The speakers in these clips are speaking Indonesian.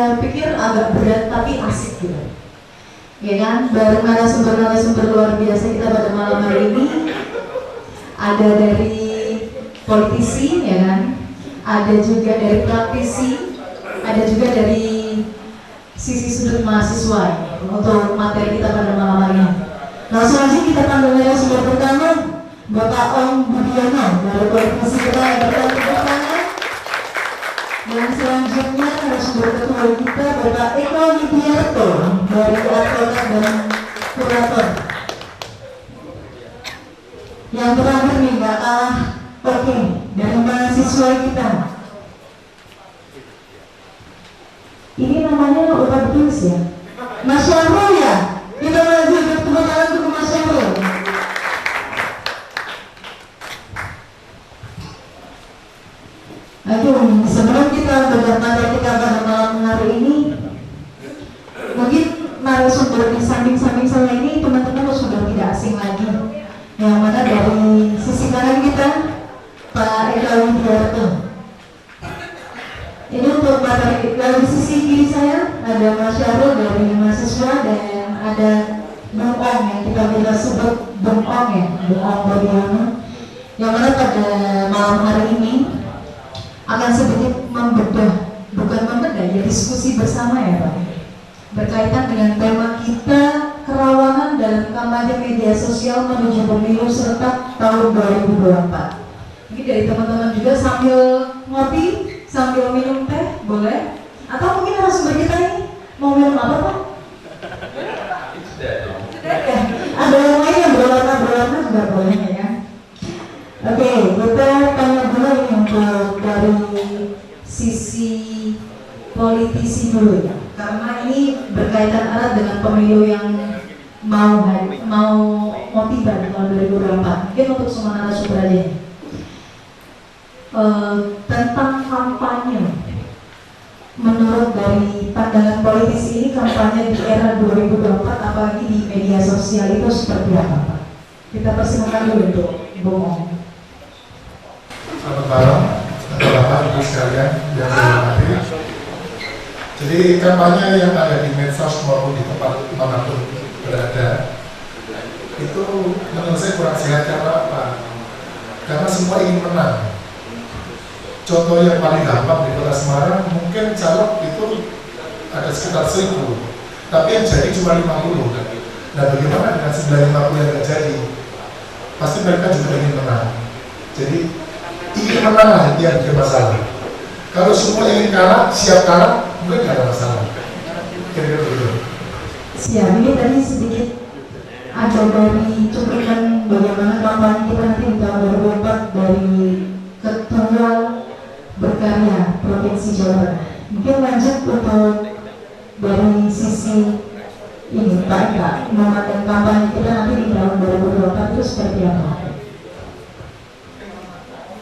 saya pikir agak berat tapi asik gitu. Ya kan, bareng narasumber-narasumber luar biasa kita pada malam hari ini. Ada dari politisi, ya kan, ada juga dari praktisi, ada juga dari sisi sudut mahasiswa untuk materi kita pada malam hari ini. Langsung aja kita panggil narasumber pertama, Bapak Om Budiono dari politisi kita yang pertama. Dan selanjutnya narasumber kedua kita Bapak Eko Widiarto dari Advokat dan Kurator. Yang terakhir nih nggak kalah oke dari mahasiswa kita. Ini namanya Bapak Tulis ya, Mas Syahrul ya. Kita maju bertemu tangan untuk Mas Syahrul. Aduh, sebelum kita berbicara kita pada malam hari ini, mungkin narasumber di samping-samping saya ini teman-teman sudah tidak asing lagi. Yang mana dari sisi kanan kita Pak Eko Widiarto. Ini untuk materi. Dari sisi kiri saya ada Mas Syahrul dari mahasiswa dan ada Bung Ong yang kita sebut Bung Ong ya, Bung Ong Budiono. Yang mana pada malam hari ini akan sedikit bukan membedah, ya diskusi bersama ya Pak, berkaitan dengan tema kita kerawanan dalam kampanye media sosial menuju pemilu serentak tahun 2024. Ini dari teman-teman juga sambil ngopi, sambil minum teh, boleh? Atau mungkin narasumber kita ini mau minum apa Pak? Sudah ya? Ada yang lain yang berwarna juga boleh ya? Oke, kita tanya dulu ini untuk dari sisi politisi dulu ya, karena ini berkaitan erat dengan pemilu yang mau tiba di tahun 2024. Mungkin untuk semua narasumber aja tentang kampanye. Menurut dari pandangan politisi ini, kampanye di era 2024 apalagi di media sosial itu seperti apa Pak? Kita persilakan dulu untuk Bung Ong. Selamat malam, Bapak Ibu sekalian yang saya hormati. Jadi kampanye yang ada di medsos maupun di tempat manapun berada itu menurut saya kurang sehat. Karena apa? Karena semua ingin menang. Contoh yang paling gampang di Kota Semarang, mungkin caleg itu ada sekitar 1000, tapi yang jadi cuma 50. Nah bagaimana dengan 950 yang tidak jadi? Pasti mereka juga ingin menang. Jadi ingin menang lah itu yang jadi masalah. Kalau semua ingin kalah, siap kalah, mungkin tidak ada masalah. Kira-kira begitu. Siap, ini tadi sedikit ada dari cuplikan bagaimana kampanye kita nanti di tahun 2024 dari Ketua Berkarya Provinsi Jawa Barat. Mungkin lanjut untuk dari sisi ini Pak Eka, memandang kampanye kita nanti di tahun 2024 itu seperti apa?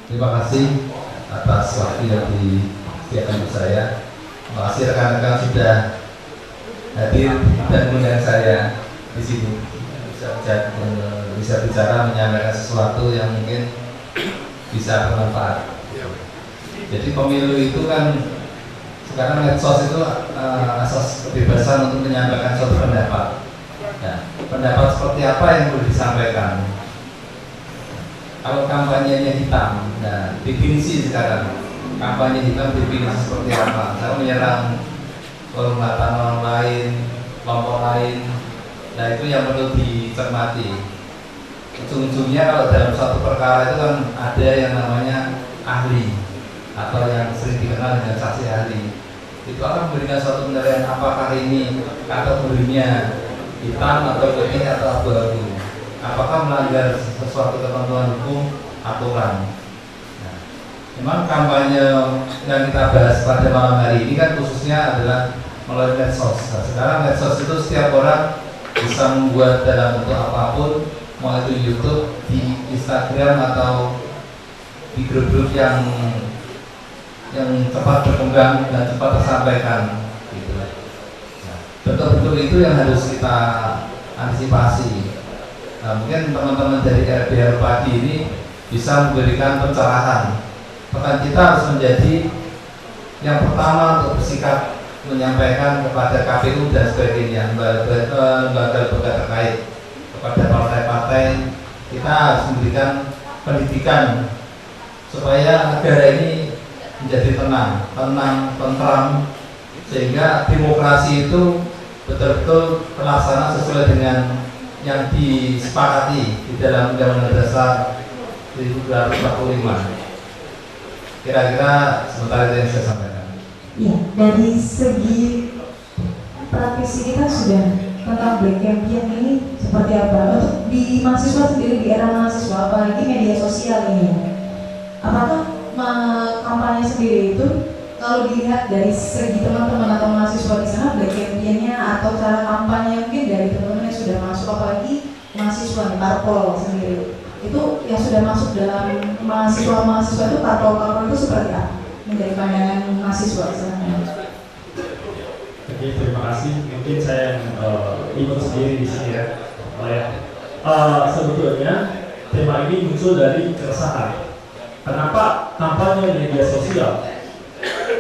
Terima kasih atas waktu yang disediakan untuk saya. Terima kasih rekan-rekan sudah hadir dan mengundang saya di sini bisa bicara, menyampaikan sesuatu yang mungkin bisa bermanfaat. Jadi pemilu itu kan sekarang medsos itu asas kebebasan untuk menyampaikan suatu pendapat. Nah, pendapat seperti apa yang perlu disampaikan? Kalau kampanyenya hitam, nah definisi sekarang kampanye hitam definisi seperti apa? Saya menyerang kehormatan orang lain, kelompok lain. Nah itu yang perlu dicermati. Ujung-ujungnya kalau dalam suatu perkara itu kan ada yang namanya ahli atau yang sering dikenal dengan saksi ahli. Itu akan memberikan suatu penilaian apakah ini kategorinya hitam atau putih atau abu-abu. Apakah melanggar sesuatu ketentuan hukum aturan. Nah, memang kampanye yang kita bahas pada malam hari ini kan khususnya adalah melalui medsos. Nah, sekarang medsos itu setiap orang bisa membuat dalam bentuk apapun, mau itu YouTube, di Instagram atau di grup-grup yang cepat berkembang dan cepat tersampaikan. Gitu. Nah, bentuk-bentuk itu yang harus kita antisipasi. Nah, mungkin teman-teman dari RBR Padi ini bisa memberikan pencerahan. Pekan kita harus menjadi yang pertama untuk bersikap menyampaikan kepada KPU dan sebagainya, lembaga-lembaga terkait, kepada partai-partai. Kita harus memberikan pendidikan supaya negara ini menjadi tenang, tentram, sehingga demokrasi itu betul-betul terlaksana sesuai dengan yang disepakati di dalam Undang-Undang Dasar 1945. Kira-kira sementara itu yang saya sampaikan. Ya, dari segi praktisi kita sudah tentang black campaign ini seperti apa? Untuk di mahasiswa sendiri, di era mahasiswa, apalagi media sosial ini, apakah kampanye sendiri itu kalau dilihat dari segi teman-teman atau mahasiswa di sana, black campaign-nya atau cara kampanye mungkin dari teman-teman yang sudah masuk, apalagi mahasiswa nih, parpol sendiri, itu yang sudah masuk dalam mahasiswa itu parpol itu seperti apa? Dari pandangan mahasiswa di sana. Oke, terima kasih. Mungkin saya ikut sendiri di sini ya. Sebetulnya tema ini muncul dari keresahan. Kenapa kampanye media sosial?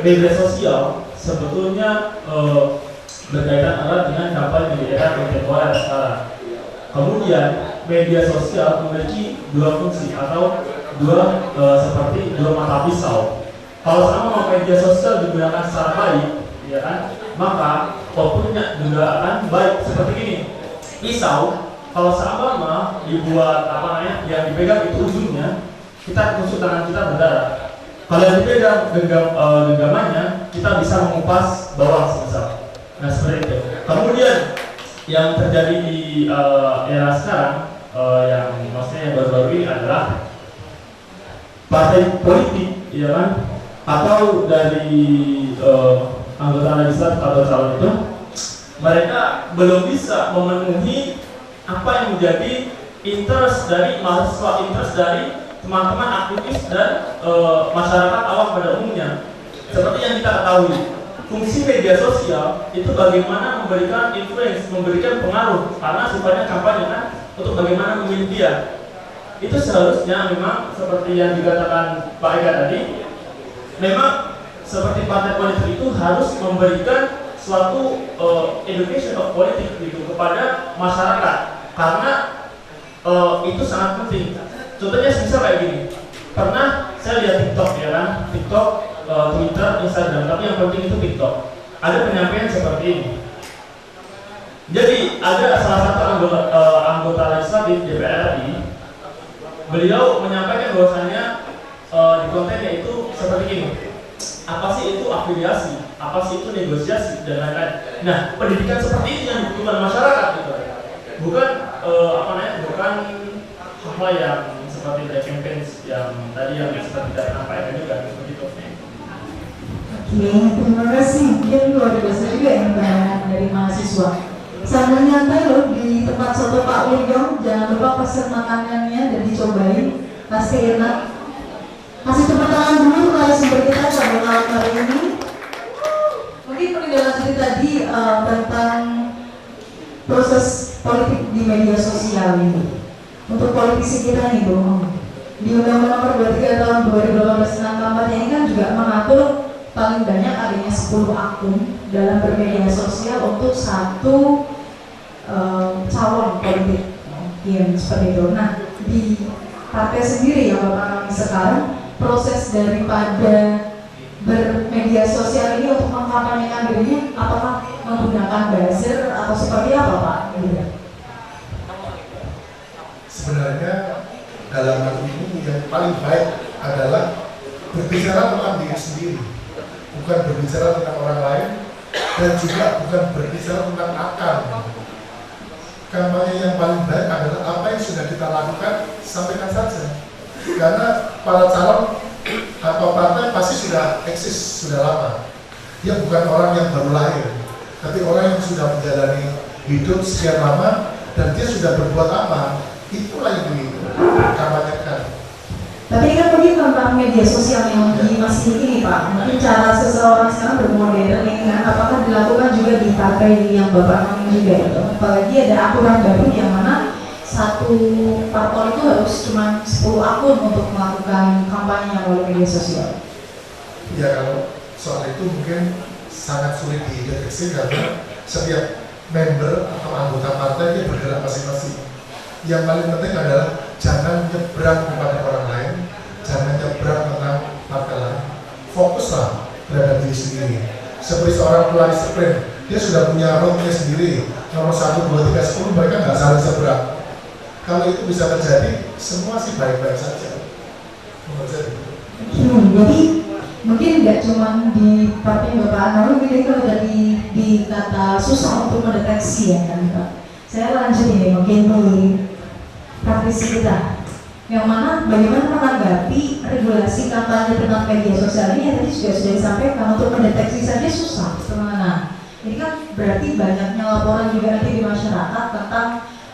Media sosial sebetulnya berkaitan erat dengan kampanye di era kontemporer sekarang. Kemudian media sosial memiliki dua fungsi atau seperti dua mata pisau. Kalau sama media sosial digunakan secara baik, ya kan, maka outputnya juga akan baik seperti ini. Pisau, kalau sama dibuat yang dipegang itu ujungnya, kita tusuk tangan kita berdarah. Kalau yang dipegang genggamannya, kita bisa mengupas bawang sebesar. Nah seperti itu. Kemudian yang terjadi di era sekarang, yang maksudnya yang baru-baru ini adalah partai politik, ya kan, atau dari anggota legislatif atau calon itu, mereka belum bisa memenuhi apa yang menjadi interest dari mahasiswa, interest dari teman-teman aktivis dan masyarakat awam pada umumnya. Seperti yang kita ketahui, fungsi media sosial itu bagaimana memberikan influence, memberikan pengaruh, karena sifatnya kampanye kan, untuk bagaimana memilih dia. Itu seharusnya memang seperti yang dikatakan Pak Eka tadi, memang seperti partai politik itu harus memberikan suatu education of politik gitu kepada masyarakat, karena itu sangat penting. Contohnya bisa kayak gini, pernah saya lihat TikTok, ya kan, TikTok, Twitter, Instagram, tapi yang penting itu TikTok. Ada penyampaian seperti ini. Jadi ada salah satu anggota legislatif DPR RI, beliau menyampaikan bahwasanya di kontennya itu seperti ini. Apa sih itu afiliasi? Apa sih itu negosiasi dan lain-lain? Nah, pendidikan seperti ini yang dibutuhkan masyarakat gitu. Bukan bukan hal yang seperti the campaigns yang tadi yang seperti dari apa juga seperti itu. Oke, terima kasih. Mungkin luar biasa juga yang dari mahasiswa. Sambil nyantai loh di tempat soto Pak William, jangan lupa pesen makanannya dan dicobain, pasti enak. Masih tepuk tangan dulu kalau sumber kita pada malam hari ini. Mungkin menindaklanjuti tadi tentang proses politik di media sosial ini. Untuk politisi kita nih dong, di Undang-Undang Nomor 23 tahun 2018 tentang kampanye ini kan juga mengatur paling banyak adanya 10 akun dalam bermedia sosial untuk satu calon politik, mungkin seperti itu. Nah, di partai sendiri yang Bapak kami sekarang, proses daripada bermedia sosial ini untuk mengkampanyekan dirinya, apakah menggunakan buzzer atau seperti apa Pak? Sebenarnya dalam hal ini yang paling baik adalah berbicara tentang diri sendiri, bukan berbicara tentang orang lain, dan juga bukan berbicara tentang akal. Kampanye yang paling baik adalah apa yang sudah kita lakukan, sampaikan saja. Karena para calon atau partai pasti sudah eksis, sudah lama. Dia bukan orang yang baru lahir, tapi orang yang sudah menjalani hidup sekian lama dan dia sudah berbuat apa, itulah yang dikampanyekan. Tapi kan mungkin tentang media sosial yang masih ini Pak, mungkin cara seseorang sekarang bermodern ini kan, apakah dilakukan juga di partai yang Bapak kami juga itu? Apalagi ada aturan baru yang mana satu parpol itu harus cuma 10 akun untuk melakukan kampanye melalui media sosial. Ya kalau soal itu mungkin sangat sulit dideteksi karena setiap member atau anggota partai dia bergerak masing-masing. Yang paling penting adalah jangan nyebrang kepada orang lain, jangan nyebrang tentang partai lain. Fokuslah terhadap diri sendiri. Seperti seorang pelari sprint, dia sudah punya route sendiri, nomor 1, 2, 3, 10, mereka nggak saling seberang. Kalau itu bisa terjadi, semua sih baik-baik saja. Menurut saya. Jadi mungkin nggak cuma di partai Bapak Anwar, mungkin kalau tadi dikata susah untuk mendeteksi ya kan Pak. Saya lanjut ini mungkin di praktisi kita, yang mana bagaimana menanggapi regulasi kampanye tentang media sosial ini yang tadi juga sudah disampaikan untuk mendeteksi saja susah kemana. Ini kan berarti banyaknya laporan juga nanti di masyarakat tentang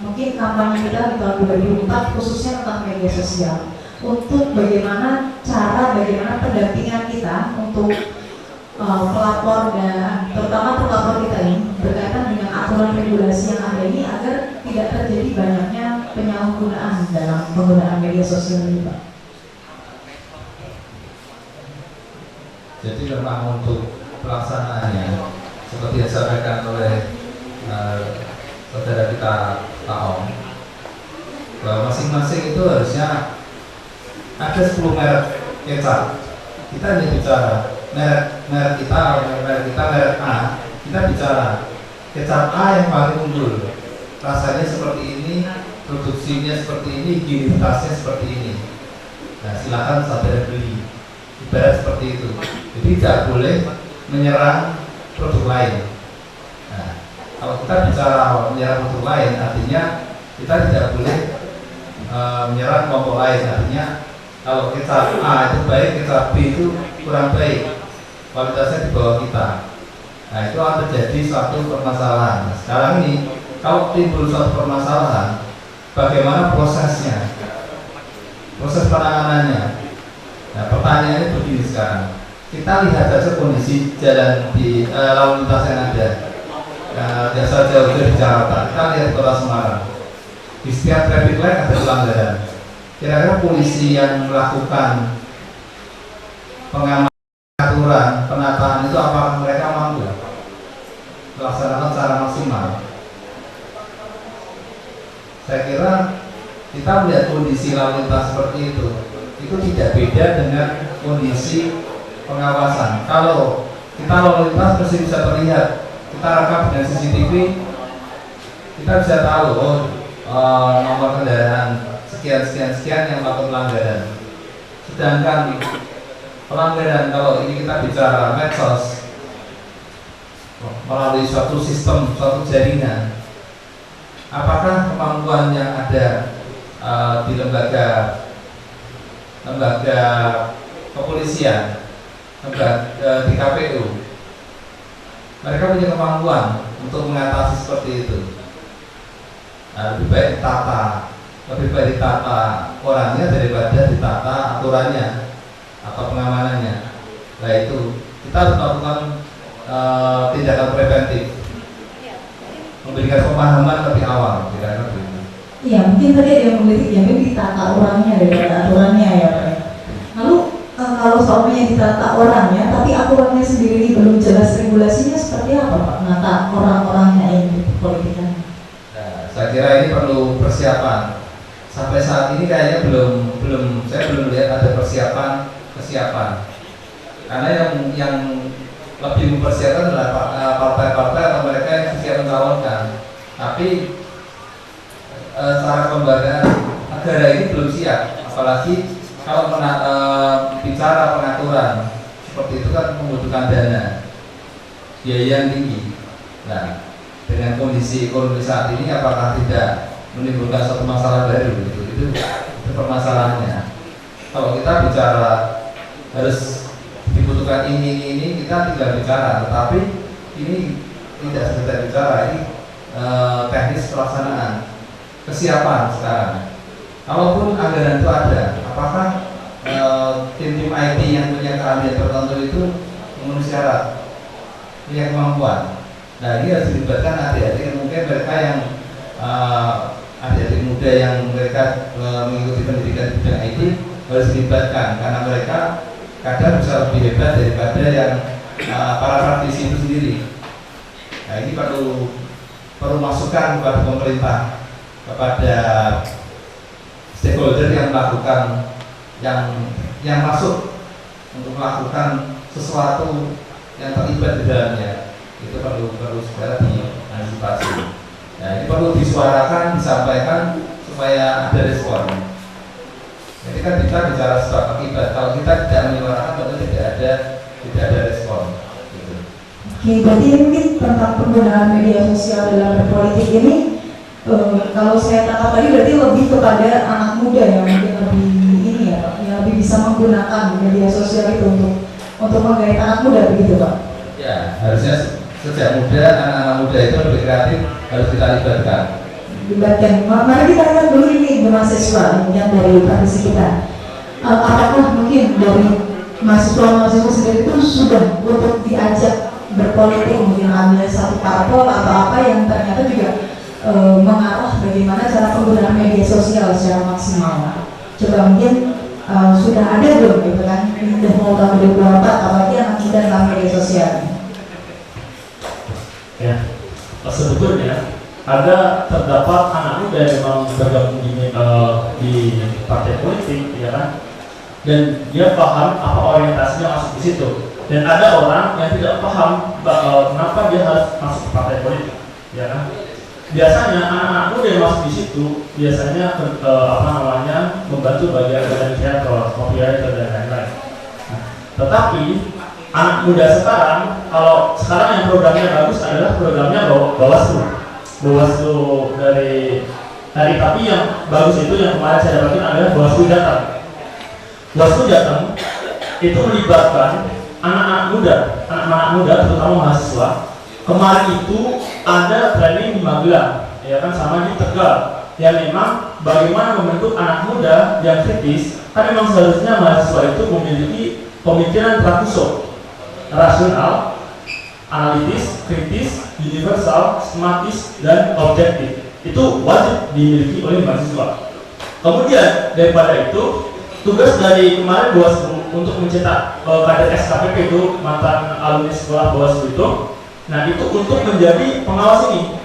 mungkin kampanye kita di tahun 2004 khususnya tentang media sosial. Untuk bagaimana pendampingan kita untuk pelapor dan terutama pelapor kita ini berkaitan dengan aturan regulasi yang ada ini agar tidak terjadi banyaknya penyalahgunaan dalam penggunaan media sosial ini, Pak. Jadi memang untuk pelaksanaannya seperti yang disampaikan oleh saudara kita Pak Om, bahwa masing-masing itu harusnya ada 10 merek kecap. Kita hanya bicara merek kita merek A, kita bicara kecap A yang paling unggul, rasanya seperti ini, produksinya seperti ini, higienitasnya seperti ini. Nah, silakan saudara beli. Ibarat seperti itu. Jadi tidak boleh menyerang produk lain. Nah, kalau kita bicara menyerang produk lain, artinya kita tidak boleh menyerang kelompok lain. Artinya kalau kecap A itu baik, kecap B itu kurang baik, kualitasnya di bawah kita. Nah, itu akan terjadi suatu permasalahan. Nah, sekarang ini kalau timbul suatu permasalahan, bagaimana prosesnya, proses penanganannya? Nah, pertanyaannya begini sekarang. Kita lihat saja kondisi jalan di lalu lintas yang ada. Jasa jauh di Jakarta. Kita lihat Kota Semarang. Di setiap traffic light ada pelanggaran. Kira-kira polisi yang melakukan pengamanan aturan penataan itu apakah mereka mampu melaksanakan secara maksimal? Saya kira kita melihat kondisi lalu lintas seperti itu tidak beda dengan kondisi pengawasan. Kalau kita lalu lintas mesti bisa terlihat, kita rekam dengan CCTV, kita bisa tahu nomor kendaraan sekian yang melakukan pelanggaran. Sedangkan pelanggaran kalau ini kita bicara medsos melalui suatu sistem, suatu jaringan, apakah kemampuan yang ada di lembaga kepolisian, di KPU, mereka punya kemampuan untuk mengatasi seperti itu? Nah, lebih baik ditata orangnya daripada ditata aturannya atau pengamanannya. Nah, itu kita harus melakukan tindakan preventif, memberikan pemahaman lebih awal, kira-kira begitu. Iya, mungkin tadi ada yang mengkritik ya, mungkin ditata orangnya daripada aturannya ya Pak. Lalu kalau soalnya ditata orangnya, tapi aturannya sendiri belum jelas regulasinya seperti apa Pak? Menata orang-orangnya ini politikanya. Nah, saya kira ini perlu persiapan. Sampai saat ini kayaknya saya belum lihat ada kesiapan. Karena yang lebih mempersiapkan adalah partai-partai atau mereka yang siap mencalonkan. Tapi secara kelembagaan negara ini belum siap, apalagi kalau bicara pengaturan seperti itu kan membutuhkan dana, biaya yang tinggi. Nah, dengan kondisi ekonomi saat ini apakah tidak menimbulkan satu masalah baru gitu? Itu permasalahannya. Kalau kita bicara harus dibutuhkan ini kita tinggal bicara, tetapi ini tidak sekedar bicara, ini teknis pelaksanaan, kesiapan sekarang. Kalaupun anggaran itu ada, apakah tim-tim IT yang punya keahlian tertentu itu memenuhi syarat, punya kemampuan? Nah, ini harus dilibatkan adik-adik, mungkin mereka yang adik-adik muda yang mereka mengikuti pendidikan di bidang IT harus dilibatkan, karena mereka kadang bisa lebih hebat daripada yang para praktisi itu sendiri. Nah, ini perlu masukan kepada pemerintah, kepada stakeholder yang melakukan yang masuk untuk melakukan sesuatu yang terlibat di dalamnya. Itu perlu segera diantisipasi. Nah, ini perlu disuarakan, disampaikan supaya ada respon. Jadi kan kita bicara sebab akibat. Kalau kita tidak menyuarakan, tentu tidak ada respon. Gitu. Oke, berarti mungkin tentang penggunaan media sosial dalam berpolitik ini, kalau saya tangkap tadi berarti lebih kepada anak muda yang mungkin lebih ini ya, yang lebih bisa menggunakan media sosial itu untuk menggait anak muda, begitu Pak? Ya, harusnya sejak muda, anak-anak muda itu lebih kreatif, harus kita libatkan. Mari kita lihat dulu ini mahasiswa yang dari praktisi kita. Apakah mungkin dari mahasiswa sendiri itu sudah untuk diajak berpolitik, mungkin ambil satu parpol atau apa yang ternyata juga mengarah bagaimana cara penggunaan media sosial secara maksimal? Coba mungkin sudah ada belum gitu kan? Sudah mau tahun 2024, apalagi anak muda dalam media sosial. Ya, sebetulnya terdapat anak muda yang memang bergabung di partai politik, ya kan, dan dia paham apa orientasinya masuk di situ. Dan ada orang yang tidak paham kenapa dia harus masuk ke partai politik, ya kan. Biasanya anak-anak muda yang masuk di situ biasanya membantu bagian kreator, copywriter dan lain-lain. Tetapi anak muda sekarang, kalau sekarang yang programnya bagus adalah programnya Bawaslu dari tapi yang bagus itu yang kemarin saya dapatin adalah Bawaslu datang itu melibatkan anak-anak muda terutama mahasiswa. Kemarin itu ada training di Magelang, ya kan, sama di Tegal, yang memang bagaimana membentuk anak muda yang kritis. Kan memang seharusnya mahasiswa itu memiliki pemikiran rasional, analitis, kritis, universal, sistematis, dan objektif. Itu wajib dimiliki oleh mahasiswa. Kemudian daripada itu, tugas dari kemarin Bawaslu untuk mencetak kader SKPP itu, mantan alumni sekolah Bawaslu itu, nah itu untuk menjadi pengawas ini.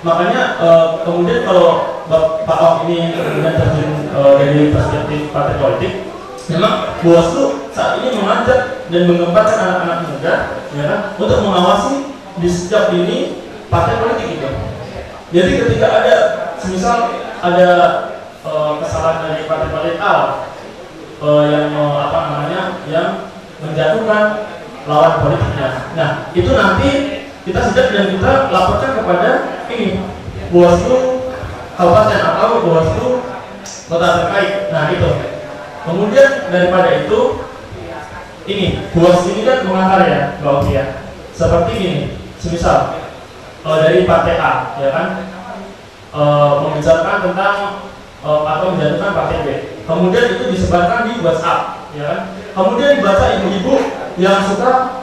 Makanya kemudian kalau Pak Om ini kemudian terjun dari perspektif partai politik, memang Bawaslu saat ini mengajak dan mengembangkan anak-anak muda, ya kan, untuk mengawasi di sejak dini partai politik itu. Jadi ketika semisal ada kesalahan dari partai politik A yang menjatuhkan lawan politiknya, nah itu nanti kita sidak dan kita laporkan kepada ini Bawaslu kabupaten atau Bawaslu kota terkait. Nah itu. Kemudian daripada itu, ini Bawaslu ini kan mengantar ya, Mbak Oki ya. Seperti ini, semisal dari partai A, ya kan, membicarakan tentang atau menjatuhkan partai B. Kemudian itu disebarkan di WhatsApp, ya kan. Kemudian dibaca ibu-ibu yang suka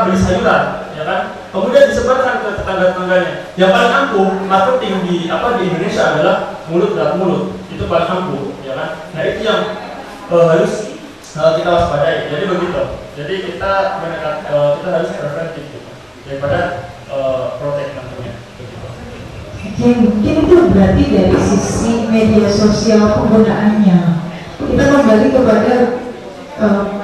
beli sayuran, ya kan. Kemudian disebarkan ke tetangga-tetangganya. Yang paling ampuh marketing di Indonesia adalah mulut dan mulut. Itu paling ampuh, ya kan. Nah itu yang harus kita waspadai. Jadi begitu. Jadi kita harus preventif gitu, daripada protek tentunya. Oke, mungkin itu berarti dari sisi media sosial penggunaannya. Kita kembali kepada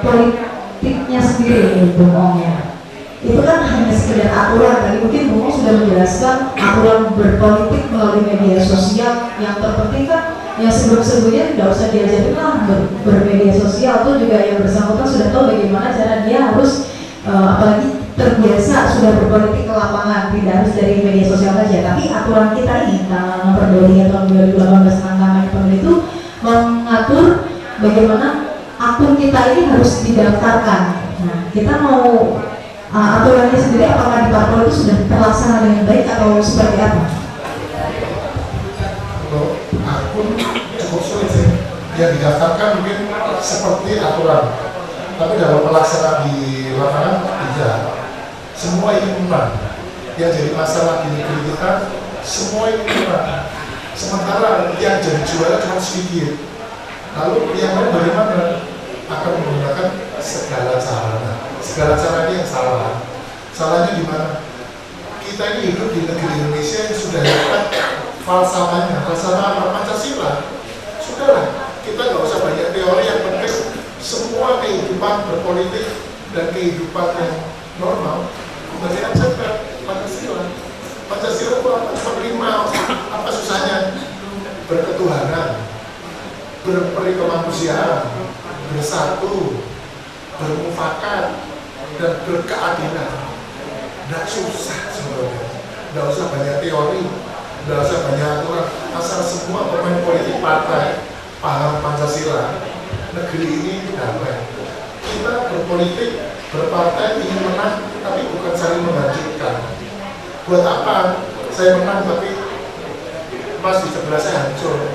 politiknya sendiri, Bung Ong ya. Itu kan hanya sekedar aturan. Tadi mungkin Bung Ong sudah menjelaskan aturan berpolitik melalui media sosial. Yang terpenting kan yang sebelum-sebelumnya tidak usah diajarin lah bermedia sosial tuh juga yang bersangkutan sudah tahu bagaimana cara dia harus apalagi terbiasa sudah berpolitik ke lapangan, tidak harus dari media sosial saja. Tapi aturan kita ini nomor 23 tahun 2018 tentang pemilu itu mengatur bagaimana akun kita ini harus didaftarkan. Nah, kita mau aturannya sendiri apakah di parpol itu sudah terlaksana dengan baik atau seperti apa? Untuk akun cukup sulit sih. Yang didaftarkan mungkin seperti aturan, tapi dalam pelaksanaan di lapangan tidak. Semua ingin menang. Yang jadi masalah di negeri kita, semua ingin menang. Sementara yang jadi juara cuma sedikit. Lalu yang lain bagaimana? Akan menggunakan segala cara. Segala cara ini yang salah. Salahnya di mana? Kita ini hidup di negeri Indonesia yang sudah dapat falsafahnya, falsafah Pancasila. Sudahlah, kita nggak usah banyak teori, yang penting semua kehidupan berpolitik dan kehidupan yang normal kembali aja ke Pancasila. Pancasila itu apa? Penerima, apa susahnya? Berketuhanan, berperi kemanusiaan, bersatu, bermufakat, dan berkeadilan. Tidak susah sebenarnya. Tidak usah banyak teori, tidak usah banyak aturan. Asal semua pemain politik partai paham Pancasila, negeri ini damai. Kita berpolitik, berpartai ingin menang, tapi bukan saling menghancurkan. Buat apa saya menang tapi Mas di sebelah saya hancur?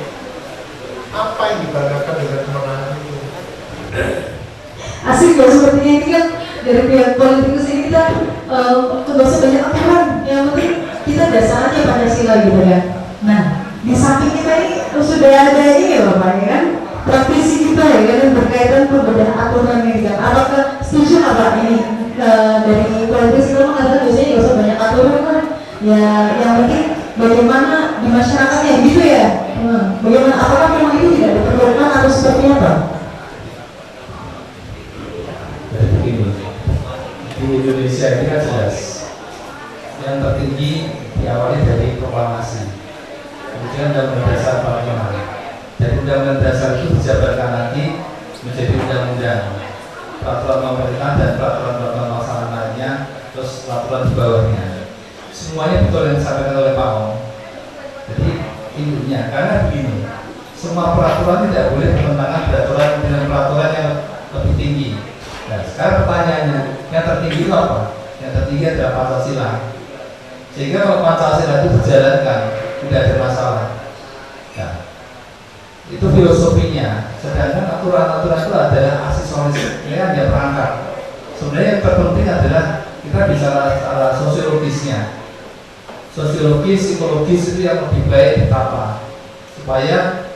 Apa yang dibanggakan dengan kemenangan itu? Asik ya, sepertinya ini kan dari pihak politikus ini kita nggak usah banyak aturan, yang penting kita dasar aja Pancasila gitu ya. Nah, di samping kita ini sudah ada ini ya Bapak ya kan, praktisi kita ya kan yang berkaitan perbedaan aturan ini kan. Apakah setuju nggak Pak ini dari politikus kita mengatakan biasanya nggak usah banyak aturan kan? Ya, yang penting bagaimana di masyarakatnya gitu ya. Bagaimana, apakah memang itu tidak diperlukan atau seperti apa? Jadi begini, di Indonesia ini kan jelas yang tertinggi diawali dari proklamasi, kemudian Undang-Undang Dasar 45. Dari Undang-Undang Dasar itu dijabarkan lagi menjadi undang-undang, peraturan pemerintah dan peraturan pelaksanaan lainnya, terus peraturan di bawahnya. Semuanya betul yang disampaikan oleh Pak Ong. Jadi intinya, karena begini, semua peraturan tidak boleh bertentangan dengan peraturan yang lebih tinggi. Nah, sekarang pertanyaannya, yang tertinggi itu apa? Yang tertinggi adalah Pancasila. Sehingga kalau Pancasila itu dijalankan, tidak ada masalah. Nah, itu filosofinya. Sedangkan aturan-aturan itu adalah aksesoris, ini hanya perangkat. Sebenarnya yang terpenting adalah kita bicara secara sosiologisnya. Sosiologis, psikologis itu yang lebih baik apa? Supaya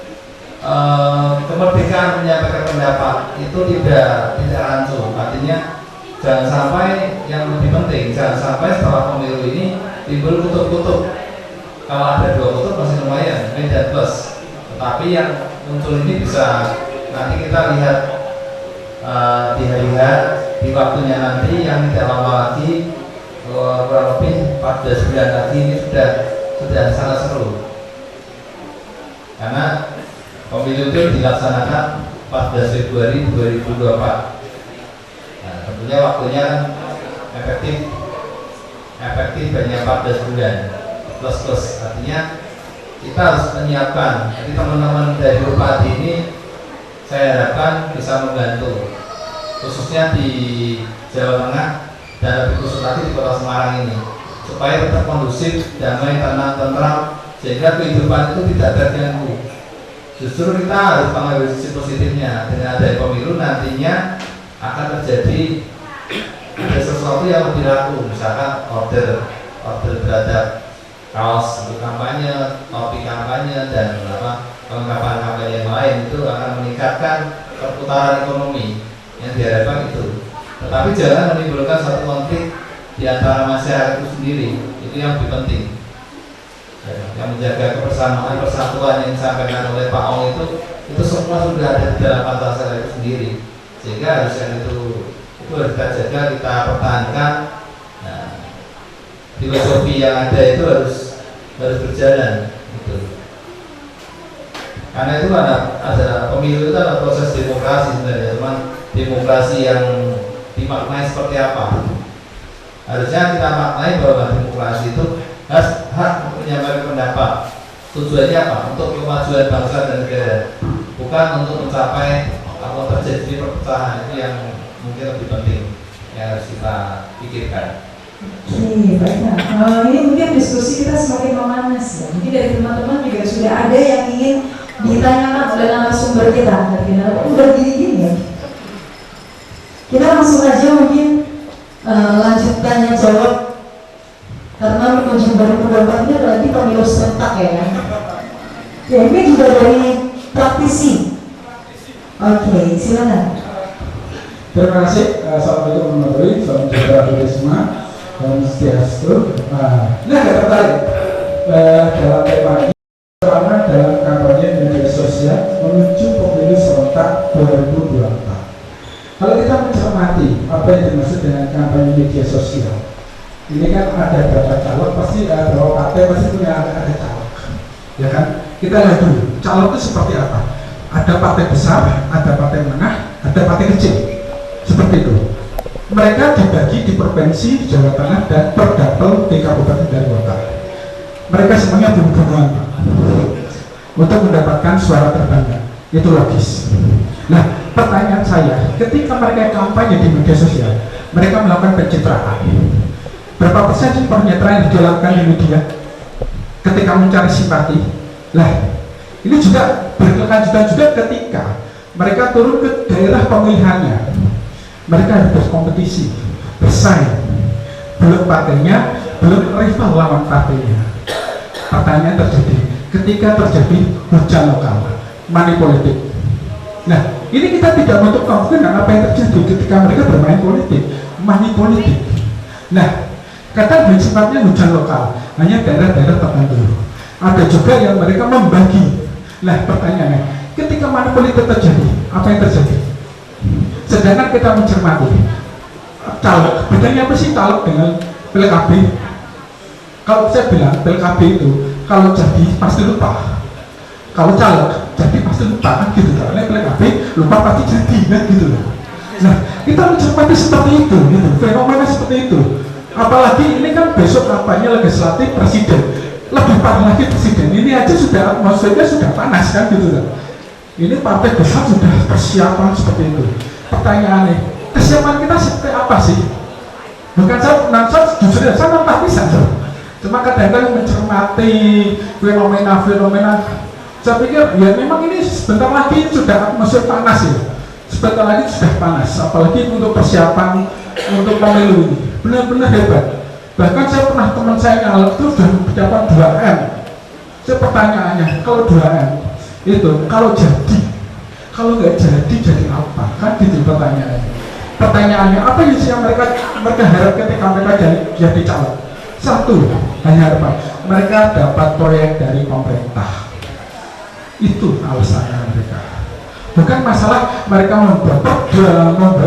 kemerdekaan menyampaikan pendapat itu tidak rancu. Artinya jangan sampai, yang lebih penting, jangan sampai setelah pemilu ini timbul kutub-kutub. Kalau ada 2 kutub masih lumayan, dan plus. Tetapi yang muncul ini bisa nanti kita lihat di hari-hari, di waktunya nanti yang tidak lama lagi, kurang lebih 14 bulan lagi, ini sudah sangat seru. Karena pemilu itu dilaksanakan 14 Februari 2024. Nah, tentunya waktunya efektif hanya 14 bulan plus. Artinya kita harus menyiapkan. Jadi teman-teman dari Bupati ini saya harapkan bisa membantu, khususnya di Jawa Tengah dan lebih khusus lagi di Kota Semarang ini, supaya tetap kondusif, damai, tenang, tentram, sehingga kehidupan itu tidak terganggu. Justru kita harus mengambil sisi positifnya. Dengan adanya pemilu nantinya akan terjadi ada sesuatu yang lebih laku, misalkan order terhadap kaos untuk kampanye, topi kampanye, dan kelengkapan kampanye yang lain, itu akan meningkatkan perputaran ekonomi yang diharapkan itu. Tetapi jangan menimbulkan satu konflik di antara masyarakat itu sendiri. Itu yang lebih penting. Yang menjaga kebersamaan, persatuan yang disampaikan oleh Pak Ong itu semua sudah ada di dalam Pancasila itu sendiri. Sehingga harus yang itu harus kita jaga, kita pertahankan. Nah, filosofi yang ada itu harus berjalan gitu. Karena itu ada pemilu itu adalah proses demokrasi sebenarnya, cuman demokrasi yang dimaknai seperti apa. Harusnya kita maknai bahwa demokrasi itu hak untuk menyampaikan pendapat. Tujuannya apa? Untuk kemajuan bangsa dan negara, bukan untuk mencapai atau terjadi perpecahan. Itu yang mungkin lebih penting yang harus kita pikirkan. Oke, baiklah. Ini mungkin diskusi kita semakin memanas ya. Mungkin dari teman-teman juga sudah ada yang ingin ditanyakan oleh narasumber kita. Udah gini-gini ya. Kita langsung aja mungkin lanjut tanya jawab. Karena menuju 2024 ini adalah pemilu serentak ya kan. Ya, ini juga dari praktisi. Oke, silakan. Terima kasih. Assalamualaikum warahmatullahi wabarakatuh. Salam sejahtera bagi semua. Om Swastiastu. Nah, ini agak tertarik dalam tema ini, terutama dalam kampanye media sosial menuju pemilu serentak 2024. Kalau kita mencermati apa yang dimaksud dengan kampanye media sosial, ini kan ada berapa calon, pasti berapa partai pasti punya ada calon, ya kan? Kita lihat dulu, calon itu seperti apa? Ada partai besar, ada partai menengah, ada partai kecil, seperti itu. Mereka dibagi di provinsi Jawa Tengah dan per dapil di kabupaten dan kota. Mereka semuanya berhubungan untuk mendapatkan suara terbanyak, itu logis. Nah, pertanyaan saya, ketika mereka kampanye di media sosial, mereka melakukan pencitraan. Berapa persen sih pencitraan yang dilakukan di media ketika mencari simpati? Lah, ini juga berkelanjutan juga ketika mereka turun ke daerah pemilihannya. Mereka harus berkompetisi, bersaing. Belum partainya, belum rival lawan partainya. Pertanyaan terjadi ketika terjadi hujan lokal, money politik. Nah, ini kita tidak menutup kemungkinan apa yang terjadi ketika mereka bermain politik, money politik. Nah, kadang sifatnya hujan lokal, hanya daerah-daerah tertentu. Ada juga yang mereka membagi. Nah, pertanyaannya, ketika money politik terjadi, apa yang terjadi? Sedangkan kita mencermati caleg, bedanya apa sih caleg dengan PLKB? Kalau saya bilang PLKB itu kalau jadi pasti lupa, kalau caleg jadi pasti lupa kan gitu, karena PLKB lupa pasti jadi kan gitu. Nah, kita mencermati seperti itu, gitu, fenomena seperti itu. Apalagi ini kan besok kampanye legislatif presiden, lebih parah lagi presiden. Ini aja sudah atmosfernya sudah panas kan gitu kan. Ini partai besar sudah persiapan seperti itu. Pertanyaannya, kesiapan kita seperti apa sih? Bukan saya jujur ya, saya nonton bisa. Cuma kadang-kadang mencermati fenomena-fenomena. Saya pikir ya memang ini sebentar lagi sudah atmosfer panas ya. Sebentar lagi sudah panas, apalagi untuk persiapan untuk pemilu ini. Benar-benar hebat. Bahkan saya pernah teman saya nyalek itu sudah persiapan 2M. Saya pertanyaannya, kalau 2M itu kalau jadi, kalau nggak jadi apa? Kan gitu pertanyaannya. Pertanyaannya apa yang mereka harap ketika mereka jadi calon? Satu, hanya harapan mereka dapat proyek dari pemerintah. Itu alasannya mereka. Bukan masalah mereka membuat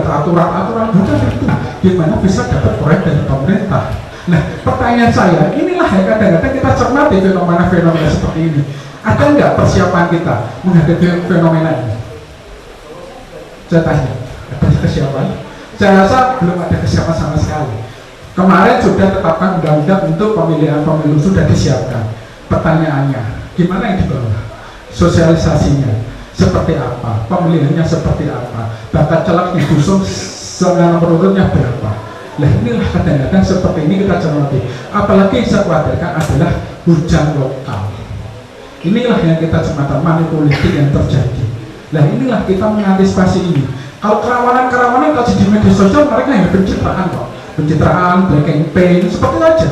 aturan-aturan, bukan itu. Gimana bisa dapat proyek dari pemerintah? Nah, pertanyaan saya, inilah yang kadang-kadang kita cermati fenomena-fenomena seperti ini. Ada nggak persiapan kita menghadapi fenomena ini? Saya tanya, ada kesiapan? Saya rasa belum ada kesiapan sama sekali. Kemarin sudah tetapkan undang-undang untuk pemilihan pemilu sudah disiapkan. Pertanyaannya, gimana yang di bawah? Sosialisasinya seperti apa? Pemilihannya seperti apa? Bakat caleg yang diusung nomor urutnya berapa? Nah, inilah kadang-kadang seperti ini kita cermati. Apalagi yang saya khawatirkan adalah hujan lokal. Inilah yang kita cermati, money politik yang terjadi. Nah, inilah kita mengantisipasi ini. Kalau kerawanan kalau di media sosial mereka yang pencitraan kok, pencitraan, black campaign, seperti itu aja.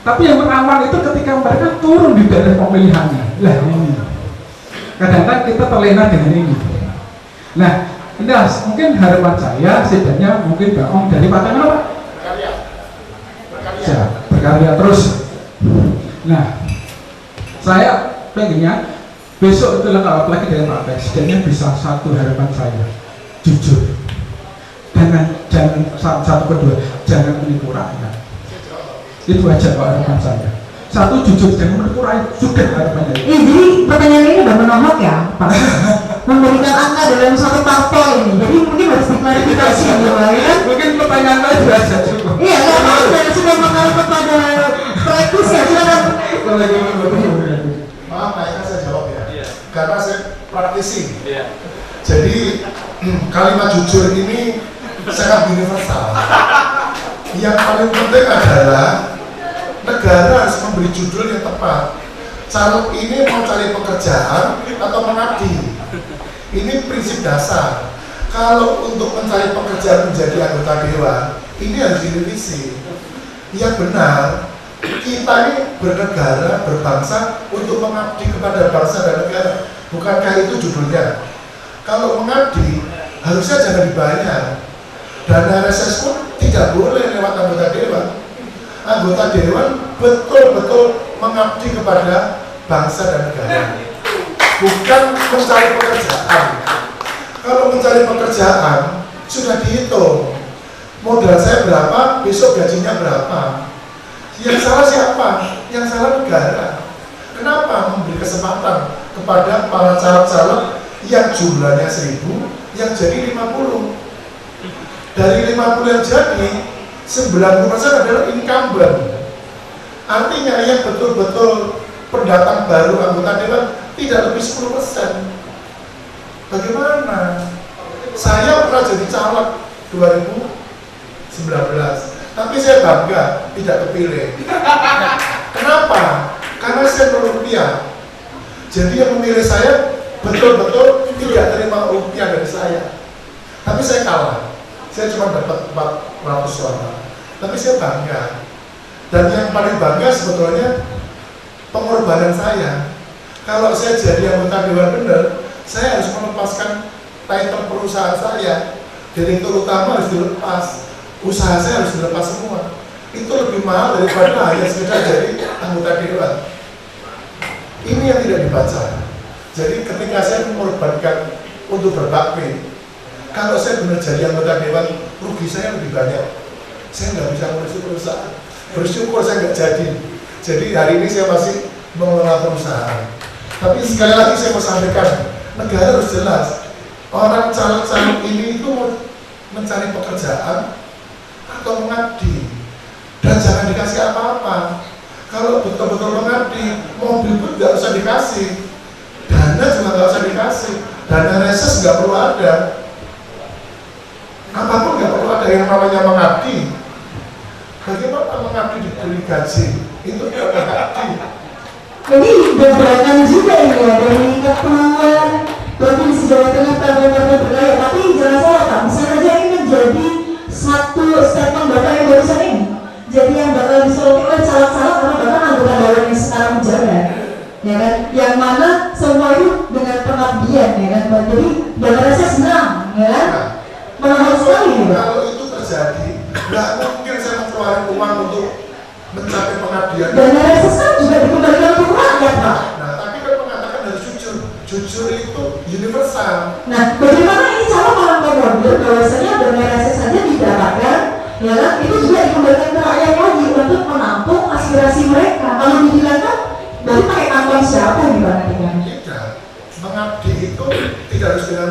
Tapi yang rawan itu ketika mereka turun di daerah pemilihannya. Lah ini, kadang-kadang kita terlena dengan ini. Nah, ini mungkin harapan saya, setidaknya mungkin Bang Om dari partai mana Pak? Berkarya terus. Nah, saya pengennya besok itu apalagi dari Pak Presidennya bisa satu harapan saya, jujur. Jangan satu kedua, jangan menipu rakyat. Itu aja Pak harapan saya. Satu, jujur, jangan menipu rakyat, sudah harapannya. Jadi pertanyaan ini udah menohok ya Pak? Memberikan angka dalam satu parpol ini, jadi mungkin harus diklarifikasi ya. Mungkin pertanyaan saya sudah saja cukup. Iya, karena sudah mengarah kepada praktis ya, silakan. Maaf, naiknya saya jawab ya. Karena saya praktisi. Jadi kalimat jujur ini sangat universal. Yang paling penting adalah negara harus memberi judul yang tepat. Caleg ini mau cari pekerjaan atau mengabdi. Ini prinsip dasar. Kalau untuk mencari pekerjaan menjadi anggota dewan, ini harus direvisi. Yang benar, kita ini bernegara, berbangsa untuk mengabdi kepada bangsa dan negara. Bukankah itu judulnya? Kalau mengabdi, harusnya jangan dibayar. Dana reses pun tidak boleh lewat anggota dewan. Anggota dewan betul-betul mengabdi kepada bangsa dan negara, bukan mencari pekerjaan. Kalau mencari pekerjaan sudah dihitung, modal saya berapa, besok gajinya berapa. Yang salah siapa? Yang salah negara. Kenapa memberi kesempatan kepada para caleg-caleg yang jumlahnya 1000, yang jadi 50? Dari 50 yang jadi, 90% adalah incumbent. Artinya yang betul-betul pendatang baru anggota dewan tidak lebih 10%. Bagaimana? Saya pernah jadi caleg 2019, tapi saya bangga tidak kepilih. Kenapa? Karena saya rupiah. Jadi yang memilih saya betul-betul tidak terima rupiah dari saya. Tapi saya kalah. Saya cuma dapat 400 suara. Tapi saya bangga. Dan yang paling bangga sebetulnya pengorbanan saya. Kalau saya jadi anggota dewan benar, saya harus melepaskan title perusahaan saya. Direktur utama harus dilepas, usaha saya harus dilepas semua. Itu lebih mahal daripada hanya sekedar jadi anggota dewan. Ini yang tidak dibaca. Jadi ketika saya mengorbankan untuk berbakti, kalau saya benar jadi anggota dewan, rugi saya lebih banyak. Saya nggak bisa ngurus perusahaan. Bersyukur saya nggak jadi. Jadi hari ini saya masih mengelola perusahaan. Tapi sekali lagi saya mau sampaikan, negara harus jelas. Orang caleg-caleg ini itu mencari pekerjaan atau mengabdi, dan jangan dikasih apa-apa. Kalau betul-betul mengabdi, mobil pun nggak usah dikasih, dana juga nggak usah dikasih, dana reses nggak perlu ada, apapun nggak perlu ada. Yang namanya mengabdi, bagaimana mengabdi diberi gaji, itu tidak mengabdi. Jadi gebrakan juga ini ya dari ketua Provinsi Jawa Tengah partai-partai berkarya. Tapi jangan salah Pak, bisa saja ini menjadi satu statement Bapak yang barusan ini. Jadi yang bakal disoroti oleh caleg-caleg karena Bapak anggota dewan yang sekarang menjabat, ya kan? Yang mana semua itu dengan pengabdian, ya kan? Jadi Bapak rasa senang, ya kan? Menambah sekali nih Pak. Kalau itu terjadi, nggak mungkin saya mengeluarkan uang untuk mencapai pengabdian. Dan reses kan juga dikembalikan untuk rakyat Pak. Nah, tapi kan mengatakan harus jujur. Jujur itu universal. Nah, bagaimana ini cara mengakomodir bahwasanya dana reses saja didapatkan, ya kan? Itu juga dikembalikan ke rakyat lagi untuk menampung aspirasi mereka. Kalau dibilangkan, berarti pakai kantong siapa nih Pak nanti kan? Tidak. Mengabdi itu tidak harus dengan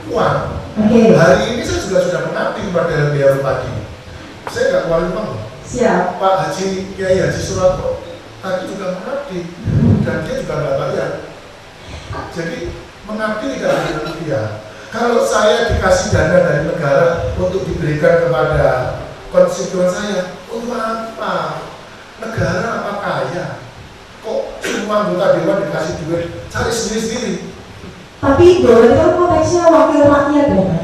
uang. Oke. Hari ini saya juga sudah mengabdi kepada LBH Padi. Saya nggak keluarin uang. Siap. Pak Haji Kiai Haji Suratko tadi juga mengabdi dan dia juga nggak bayar. Jadi mengabdi tidak ada rupiah. Kalau saya dikasih dana dari negara untuk diberikan kepada konstituen saya, untuk apa? Negara apa kaya? Kok semua anggota dewan dikasih duit? Cari sendiri-sendiri. Tapi dewan itu konteksnya wakil rakyat ya Pak.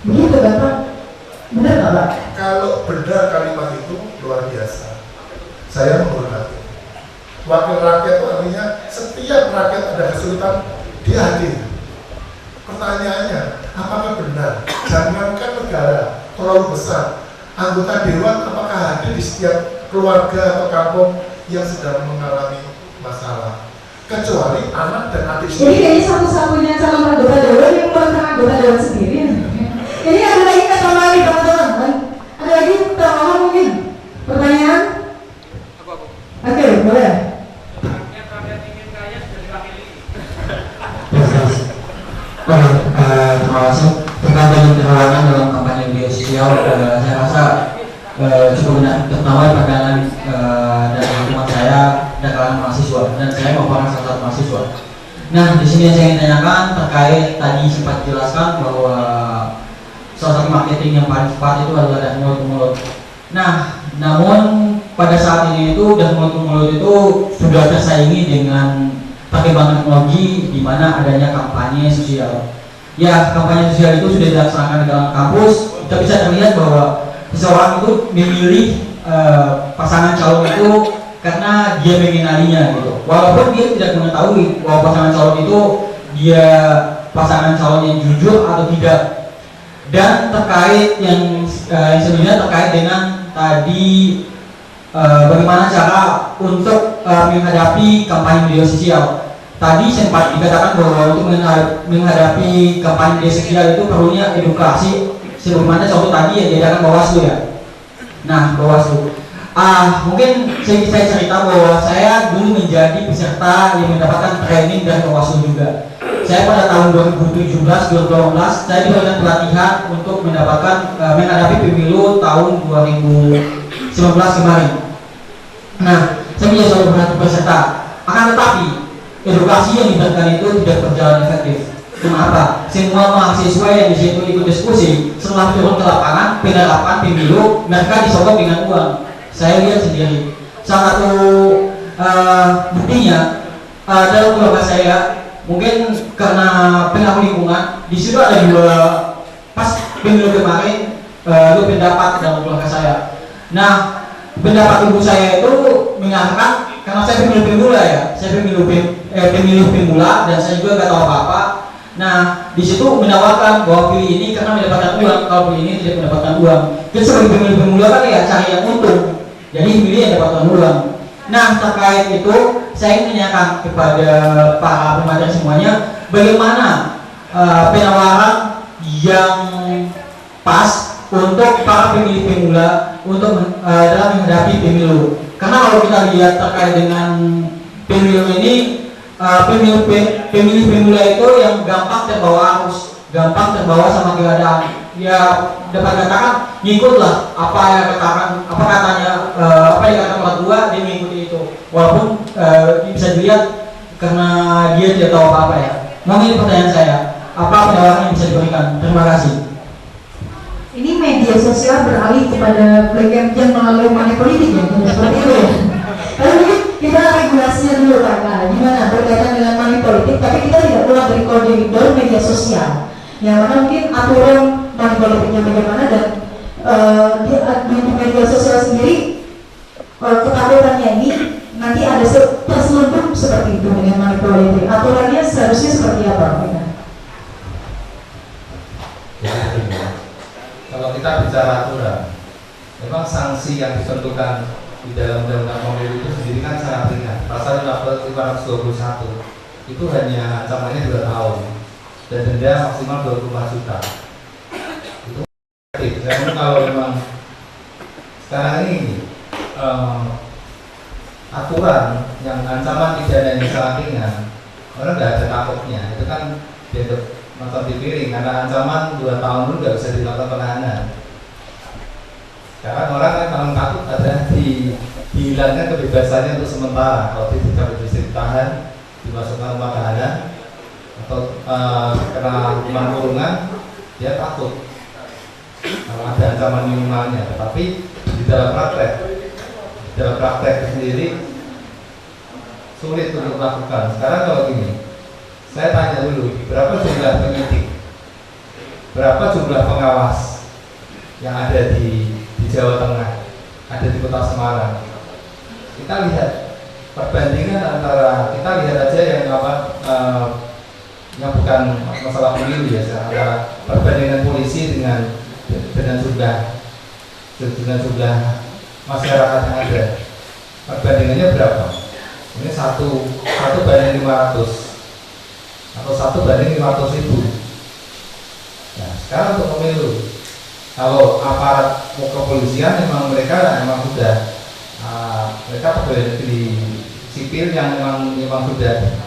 Begitu kan Pak? Benar nggak Pak? Kalau benar kalimat itu luar biasa, saya menghormati. Wakil rakyat itu artinya setiap rakyat ada kesulitan, dia hadir. Pertanyaannya, apakah benar? Jangankan negara terlalu besar, anggota dewan apakah hadir di setiap keluarga atau kampung yang sedang mengalami masalah? Kecuali anak dan adik Jadi sendiri. kayaknya satu-satunya calon anggota dewan yang merupakan anggota dewan sendiri. Ini ada lagi kata lagi teman-teman. Ada lagi tambahan mungkin? Pertanyaan? Oke, boleh. Terima kasih. Terkait dengan keterangan dalam kampanye media sosial, saya rasa cukup benar, terutama di pandangan dari teman saya dan kalangan mahasiswa, dan saya merupakan salah satu mahasiswa. Nah, di sini yang saya ingin tanyakan terkait tadi sempat dijelaskan bahwa salah satu marketing yang paling cepat itu adalah dari mulut ke mulut. Nah, namun pada saat ini itu dari mulut ke mulut itu sudah tersaingi dengan perkembangan teknologi di mana adanya kampanye sosial. Ya, kampanye sosial itu sudah dilaksanakan di dalam kampus. Kita bisa terlihat bahwa seseorang itu memilih pasangan calon itu karena dia mengenalinya gitu. Walaupun dia tidak mengetahui bahwa pasangan calon itu dia pasangan calon yang jujur atau tidak. Dan terkait yang sebenarnya terkait dengan tadi bagaimana cara untuk menghadapi kampanye media sosial. Tadi sempat dikatakan bahwa untuk menghadapi kampanye media sosial itu perlunya edukasi, sebagaimana contoh tadi yang diadakan Bawaslu ya. Nah, Bawaslu. Mungkin saya cerita bahwa saya dulu menjadi peserta yang mendapatkan training dari Bawaslu juga. Saya pada tahun 2017-2018 saya diberikan pelatihan untuk mendapatkan menghadapi pemilu tahun 2019 kemarin. Nah, saya menjadi salah satu peserta. Akan tetapi edukasi yang diberikan itu tidak berjalan efektif. Kenapa? Semua mahasiswa yang di situ ikut diskusi setelah turun ke lapangan penerapan pemilu mereka disogok dengan uang. Saya lihat sendiri. Salah satu buktinya dalam keluarga saya. Mungkin karena pengaruh lingkungan, di situ ada dua pas pemilu kemarin dua pendapat dalam keluarga saya. Nah, pendapat ibu saya itu mengatakan karena saya pemilu pemula ya, saya pemilu pemula dan saya juga nggak tahu apa-apa. Nah, di situ menawarkan bahwa pilih ini karena mendapatkan uang, kalau pilih ini tidak mendapatkan uang. Jadi sebagai pemilu pemula kan ya cari yang untung, jadi pilih yang dapatkan uang. Nah, terkait itu saya ingin menanyakan kepada para pemateri semuanya, bagaimana penawaran yang pas untuk para pemilih pemula untuk dalam menghadapi pemilu. Karena kalau kita lihat terkait dengan pemilu ini, pemilih pemula itu yang gampang terbawa arus, gampang terbawa sama keadaan. Ya dapat katakan ngikutlah apa yang katakan, apa katanya, apa yang dikatakan orang tua, dia mengikuti itu. Walaupun bisa dilihat karena dia tidak tahu apa-apa ya. Mungkin ini pertanyaan saya, apa penawaran yang bisa diberikan? Terima kasih. Ini media sosial beralih kepada black campaign melalui money politik ya, seperti itu ya. Lalu mungkin kita regulasinya dulu Kakak, gimana berkaitan dengan money politik, tapi kita tidak keluar dari koridor media sosial. Ya, karena mungkin aturan money politiknya bagaimana dan di media sosial sendiri ketakutannya ini nanti ada terselubung seperti itu dengan money politik. Aturannya seharusnya seperti apa? Kalau kita bicara aturan, memang sanksi yang ditentukan di dalam undang-undang pemilu itu sendiri kan sangat ringan. Pasal 521 itu hanya ancamannya 2 tahun dan denda maksimal 25 juta. Itu karena kalau memang sekarang ini aturan yang ancaman pidananya sangat ringan, orang nggak ada takutnya. Itu kan dianggap nonton di piring karena ancaman 2 tahun itu nggak bisa dilakukan penahanan. Sekarang orang kan kalau takut adalah dihilangkan kebebasannya untuk sementara. Kalau tidak bisa ditahan, dimasukkan rumah tahanan atau kena hukuman kurungan, dia takut kalau ada ancaman minimalnya. Tetapi di dalam praktek sendiri sulit untuk melakukan. Sekarang kalau gini, saya tanya dulu, berapa jumlah penyidik, berapa jumlah pengawas yang ada di Jawa Tengah, ada di Kota Semarang. Kita lihat perbandingan antara, kita lihat aja yang yang bukan masalah pemilu ya, antara perbandingan polisi dengan jumlah masyarakat yang ada. Perbandingannya berapa? Ini 1 banding 500 atau 1 banding 500.000. Nah, sekarang untuk pemilu, kalau aparat kepolisian memang mereka sudah mereka pegawai negeri sipil yang memang sudah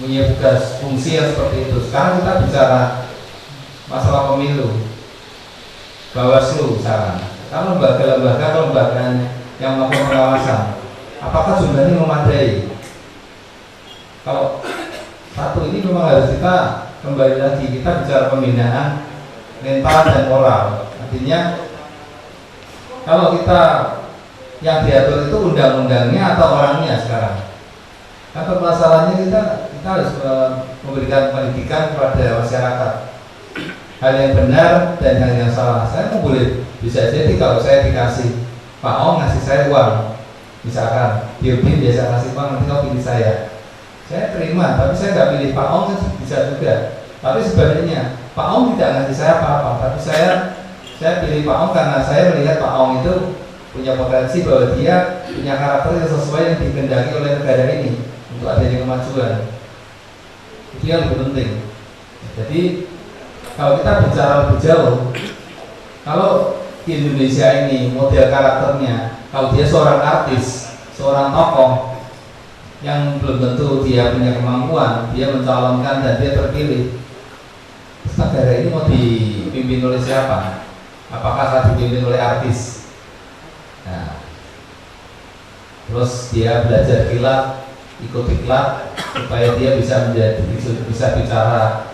punya tugas fungsi yang seperti itu. Sekarang kita bicara masalah pemilu, Bawaslu sekarang, kalau lembaga yang melakukan pengawasan, apakah jumlahnya memadai? Kalau satu ini memang harus kita kembali lagi, kita bicara pembinaan mental dan moral. Artinya kalau kita yang diatur itu undang-undangnya atau orangnya sekarang. Kan permasalahannya kita harus memberikan pendidikan kepada masyarakat, hal yang benar dan hal yang salah. Saya boleh bisa jadi kalau saya dikasih Pak Om ngasih saya uang, misalkan Biodin biasa kasih uang, nanti kau pilih saya terima, tapi saya nggak pilih Pak Om kan bisa juga. Tapi sebenarnya Pak Ong tidak ngasih saya apa-apa, tapi saya pilih Pak Ong karena saya melihat Pak Ong itu punya potensi bahwa dia punya karakter yang sesuai yang dikehendaki oleh negara ini untuk adanya kemajuan. Itu yang lebih penting. Jadi kalau kita bicara lebih jauh, kalau di Indonesia ini model karakternya, kalau dia seorang artis, seorang tokoh yang belum tentu dia punya kemampuan, dia mencalonkan dan dia terpilih, negara ini mau dipimpin oleh siapa? Apakah akan dipimpin oleh artis? Nah, terus dia belajar kilat, ikut diklat supaya dia bisa bicara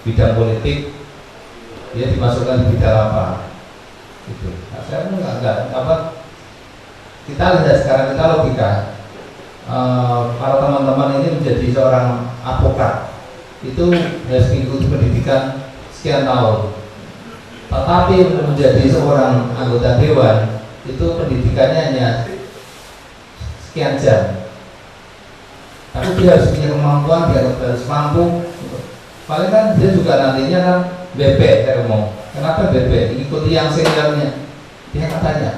bidang politik, dia dimasukkan di bidang apa? Gitu. Nah, saya enggak apa. Kita lihat sekarang, kita logika. Para teman-teman ini menjadi seorang advokat itu harus mengikuti pendidikan sekian tahun. Tetapi untuk menjadi seorang anggota dewan itu pendidikannya hanya sekian jam. Tapi dia harus punya kemampuan, dia harus mampu. Paling kan dia juga nantinya kan BP, saya ngomong. Kenapa BP? Ikuti yang seniornya. Dia katanya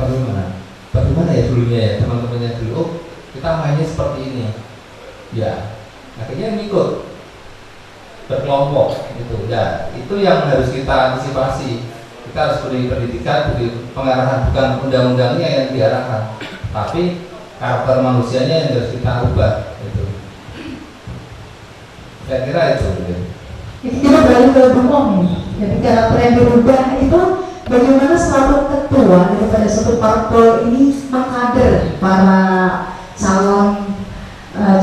bagaimana ya dulunya ya teman-temannya dulu. Oh, kita mainnya seperti ini. Ya, akhirnya ngikut berkelompok gitu. Ya, itu yang harus kita antisipasi. Kita harus beri pendidikan, beri pengarahan, bukan undang-undangnya yang diarahkan, tapi karakter manusianya yang harus kita ubah. Gitu. Saya kira itu. Jadi kita balik ke Bung nih. Jadi karakter yang dirubah itu bagaimana selalu ketua daripada suatu parpol ini mengkader para calon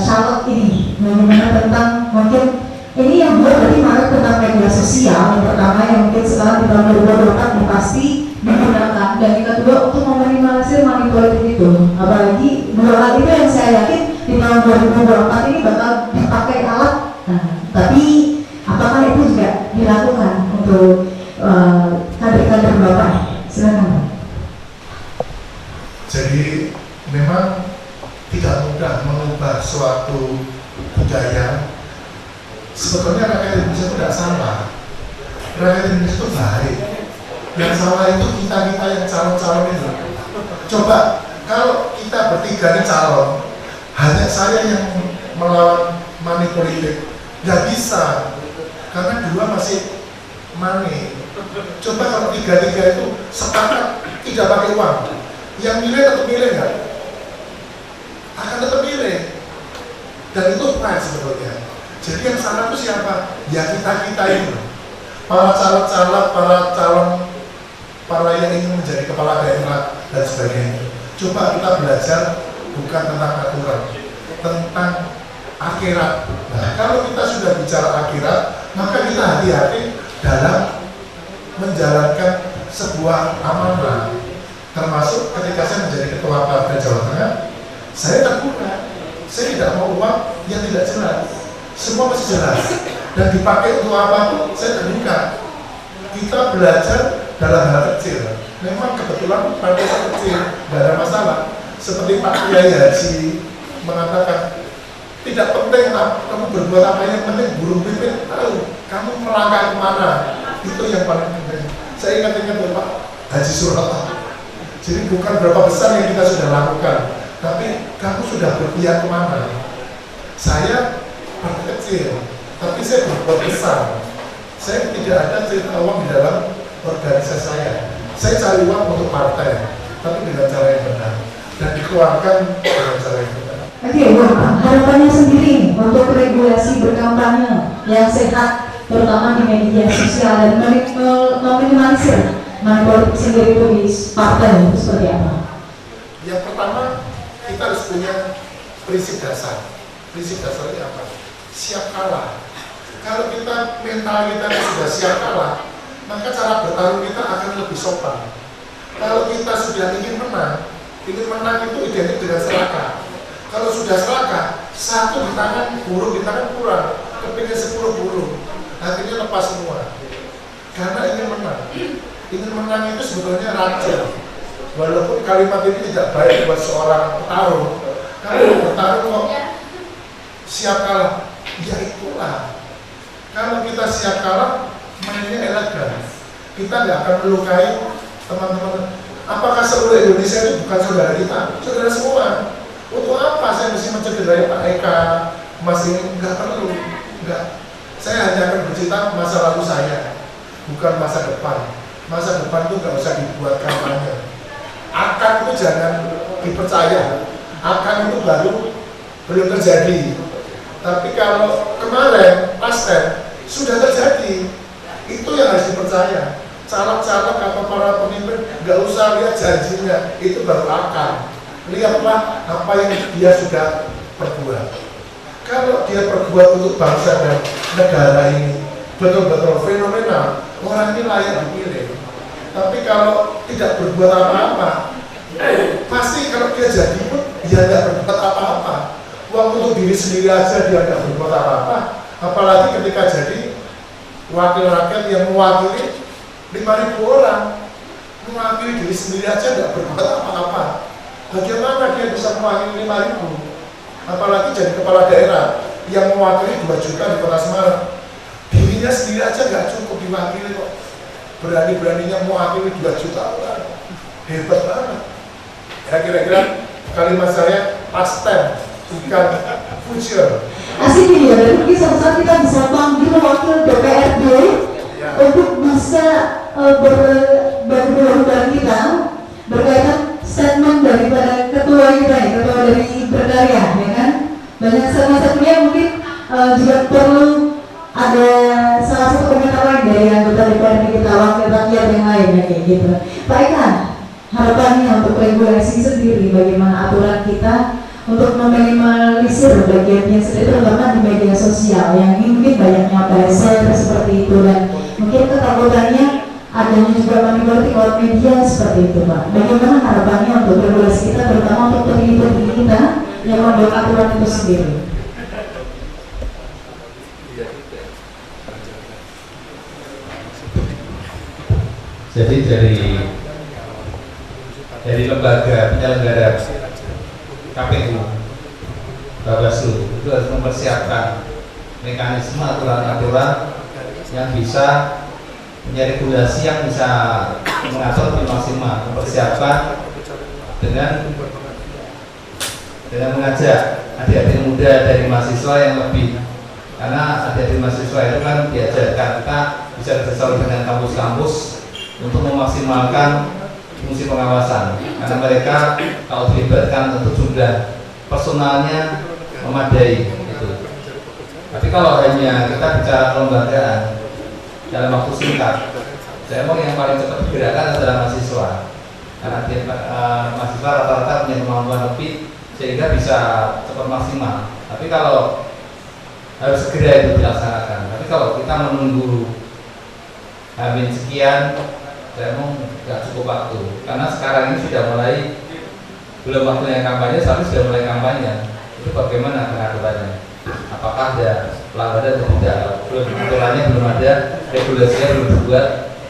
caleg ini. Bagaimana tentang mungkin ini yang dua tadi Maret tentang media sosial. Yang pertama yang mungkin sekarang di tahun 2024 ini pasti digunakan, dan yang kedua untuk meminimalisir money politik itu. Apalagi dua hal itu yang saya yakin di tahun 2024 ini bakal dipakai alat. Nah, tapi apakah itu juga dilakukan untuk kader-kader Bapak? Silakan. Jadi memang tidak mudah mengubah suatu budaya. Sebetulnya rakyat Indonesia itu tidak salah. Rakyat Indonesia itu baik. Yang salah itu kita yang calon-calon itu. Coba kalau kita bertiga ini calon, hanya saya yang melawan money politik, nggak bisa. Karena dua masih money. Coba kalau tiga-tiga itu sepakat tidak pakai uang, yang milih tetap milih nggak? Akan tetap milih. Dan itu fair sebetulnya. Jadi yang salah itu siapa? Ya kita ini. Para calon-calon, para yang ingin menjadi kepala daerah dan sebagainya. Coba kita belajar bukan tentang aturan, tentang akhirat. Nah, kalau kita sudah bicara akhirat, maka kita hati-hati dalam menjalankan sebuah amanah. Termasuk ketika saya menjadi ketua Partai Jawa Tengah, saya terbuka. Saya tidak mau uang yang tidak jelas. Semua masih jelas. Dan dipakai untuk apapun, saya terbuka. Kita belajar dalam hal kecil. Memang kebetulan partai kecil, tidak ada masalah. Seperti Pak Kiai Haji mengatakan, tidak penting kamu berbuat apa, yang penting burung pipit tahu kamu melangkah kemana. Itu yang paling penting. Saya ingat Bapak Haji Surata. Jadi bukan berapa besar yang kita sudah lakukan, tapi kamu sudah berpihak kemana. Saya partai kecil, tapi saya berbuat besar. Saya tidak ada cerita uang di dalam organisasi saya. Saya cari uang untuk partai, tapi dengan cara yang benar dan dikeluarkan dengan cara yang benar. Oke, Bapak, harapannya sendiri untuk regulasi berkampanye yang sehat, terutama di media sosial, dan meminimalisir money politik sendiri itu di partai itu seperti apa? Yang pertama, kita harus punya prinsip dasar. Prinsip dasarnya apa? Siap kalah. Kalau kita mental kita sudah siap kalah, maka cara bertarung kita akan lebih sopan. Kalau kita sudah ingin menang itu identik dengan serakah. Kalau sudah serakah, satu di tangan burung, di tangan kurang, kepingin 10 burung, akhirnya lepas semua. Karena ingin menang. Ingin menang itu sebetulnya racun. Walaupun kalimat ini tidak baik buat seorang petarung. Kalau bertarung kok siap kalah, ya itulah. Kalau kita siap kalah, mainnya elegan. Kita nggak akan melukai teman-teman. Apakah seluruh Indonesia itu bukan saudara kita? Saudara semua. Untuk apa saya mesti mencederai Pak Eka, Mas ini? Nggak perlu. Nggak. Saya hanya akan bercerita masa lalu saya, bukan masa depan. Masa depan itu nggak usah dibuat kampanye. Akan itu jangan dipercaya. Akan itu baru belum terjadi. Tapi kalau kemarin, past sudah terjadi, itu yang harus dipercaya. Caleg-caleg atau para pemimpin nggak usah lihat janjinya, itu baru akan. Lihatlah apa yang dia sudah perbuat. Kalau dia perbuat untuk bangsa dan negara ini betul-betul fenomenal, orang ini layak dipilih. Tapi kalau tidak berbuat apa-apa, pasti kalau dia jadi pun dia tidak berbuat apa-apa. Uang untuk diri sendiri aja dia tidak berbuat apa-apa, apalagi ketika jadi wakil rakyat yang mewakili 5.000 orang, mewakili diri sendiri aja tidak berbuat apa-apa. Bagaimana dia bisa mewakili 5.000? Apalagi jadi kepala daerah yang mewakili 2 juta di Kota Semarang. Dirinya sendiri aja nggak cukup diwakili kok. Berani-beraninya mewakili 2 juta orang. Hebat banget. Ya kira-kira kalimat saya past tense, bukan future. Asik ya, dan mungkin suatu saat kita bisa panggil wakil DPRD untuk bisa berbagi dengan kita berkaitan statement daripada ketua kita ya, ketua dari Berkarya, ya kan? Banyak salah satunya mungkin juga perlu ada salah satu komentar lain dari anggota DPRD kita, wakil rakyat yang lain ya, kayak gitu. Pak Eka, harapannya untuk regulasi sendiri, bagaimana aturan kita untuk meminimalisir bagiannya sendiri, terutama di media sosial yang ini mungkin banyaknya buzzer seperti itu, dan mungkin ketakutannya adanya juga manipulasi lewat media seperti itu, Pak. Bagaimana harapannya untuk regulasi kita, terutama untuk peneliti kita yang membuat aturan itu sendiri? Jadi dari lembaga penyelenggara KPU, Bawaslu itu harus mempersiapkan mekanisme aturan-aturan yang bisa punya regulasi yang bisa mengatur lebih maksimal, mempersiapkan dengan mengajak adik-adik muda dari mahasiswa yang lebih, karena adik-adik mahasiswa itu kan diajarkan, kita bisa bersama dengan kampus-kampus untuk memaksimalkan fungsi pengawasan, karena mereka kalau dilibatkan tentu jumlah personalnya memadai gitu. Tapi kalau hanya kita bicara kelembagaan dalam waktu singkat, saya mau yang paling cepat digerakkan adalah mahasiswa, karena dia, mahasiswa rata-rata punya kemampuan lebih sehingga bisa cepat maksimal. Tapi kalau harus segera itu dilaksanakan. Tapi kalau kita menunggu hamil sekian, saya mau nggak cukup waktu, karena sekarang ini sudah mulai, belum waktunya kampanye, tapi sudah mulai kampanye. Itu bagaimana pengaturannya? Apakah ada pelanggaran atau tidak? Belum, aturannya belum ada, regulasinya belum dibuat,